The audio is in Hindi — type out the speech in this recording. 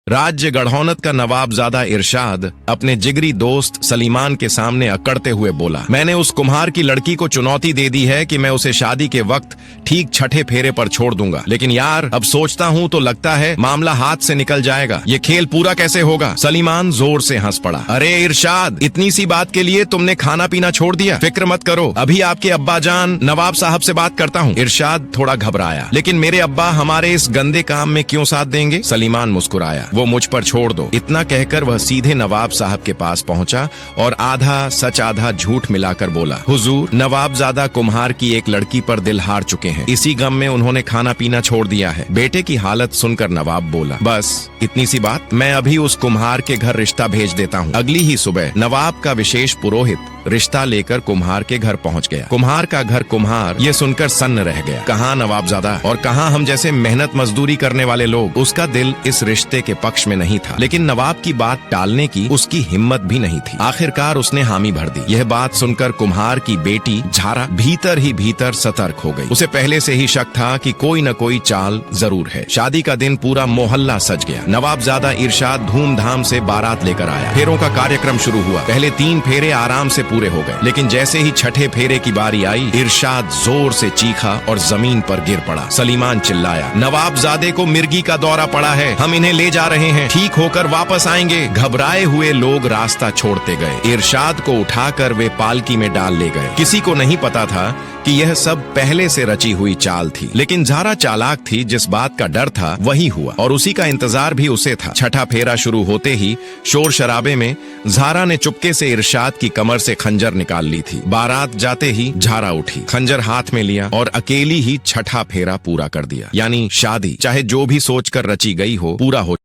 राज्य गढ़ौनत का नवाबजादा इरशाद अपने जिगरी दोस्त सलीमान के सामने अकड़ते हुए बोला, मैंने उस कुम्हार की लड़की को चुनौती दे दी है कि मैं उसे शादी के वक्त ठीक छठे फेरे पर छोड़ दूंगा, लेकिन यार अब सोचता हूँ तो लगता है मामला हाथ से निकल जाएगा। ये खेल पूरा कैसे होगा? सलीमान जोर से हंस पड़ा। अरे इरशाद, इतनी सी बात के लिए तुमने खाना पीना छोड़ दिया? फिक्र मत करो, अभी आपके अब्बा जान नवाब साहब से बात करता हूँ। इरशाद थोड़ा घबराया, लेकिन मेरे अब्बा हमारे इस गंदे काम में क्यों साथ देंगे? सलीमान मुस्कुराया, वो मुझ पर छोड़ दो। इतना कहकर वह सीधे नवाब साहब के पास पहुंचा और आधा सच आधा झूठ मिलाकर बोला, हुजूर, नवाबजादा कुम्हार की एक लड़की पर दिल हार चुके हैं, इसी गम में उन्होंने खाना पीना छोड़ दिया है। बेटे की हालत सुनकर नवाब बोला, बस इतनी सी बात? मैं अभी उस कुम्हार के घर रिश्ता भेज देता हूँ। अगली ही सुबह नवाब का विशेष पुरोहित रिश्ता लेकर कुम्हार के घर पहुंच गया। कुम्हार का घर कुम्हार ये सुनकर सन्न रह गया। कहाँ नवाबजादा और कहाँ हम जैसे मेहनत मजदूरी करने वाले लोग? उसका दिल इस रिश्ते के पक्ष में नहीं था, लेकिन नवाब की बात टालने की उसकी हिम्मत भी नहीं थी। आखिरकार उसने हामी भर दी। यह बात सुनकर कुम्हार की बेटी झारा भीतर ही भीतर सतर्क हो गई। उसे पहले से ही शक था कि कोई न कोई चाल जरूर है। शादी का दिन पूरा मोहल्ला सज गया। नवाबजादा इरशाद धूमधाम से बारात लेकर आया। फेरों का कार्यक्रम शुरू हुआ। पहले 3 फेरे आराम से पूरे हो गए, लेकिन जैसे ही छठे फेरे की बारी आई, इरशाद जोर से चीखा और जमीन पर गिर पड़ा। सलीमान चिल्लाया, नवाबजादे को मिर्गी का दौरा पड़ा है, हम इन्हें ले जा रहे हैं, ठीक होकर वापस आएंगे। घबराए हुए लोग रास्ता छोड़ते गए। इरशाद को उठाकर वे पालकी में डाल ले गए। किसी को नहीं पता था कि यह सब पहले से रची हुई चाल थी, लेकिन झारा चालाक थी। जिस बात का डर था वही हुआ, और उसी का इंतजार भी उसे था। छठा फेरा शुरू होते ही शोर शराबे में झारा ने चुपके से इरशाद की कमर से खंजर निकाल ली थी। बारात जाते ही झारा उठी, खंजर हाथ में लिया और अकेली ही छठा फेरा पूरा कर दिया। यानी शादी चाहे जो भी सोचकर रची गई हो, पूरा हो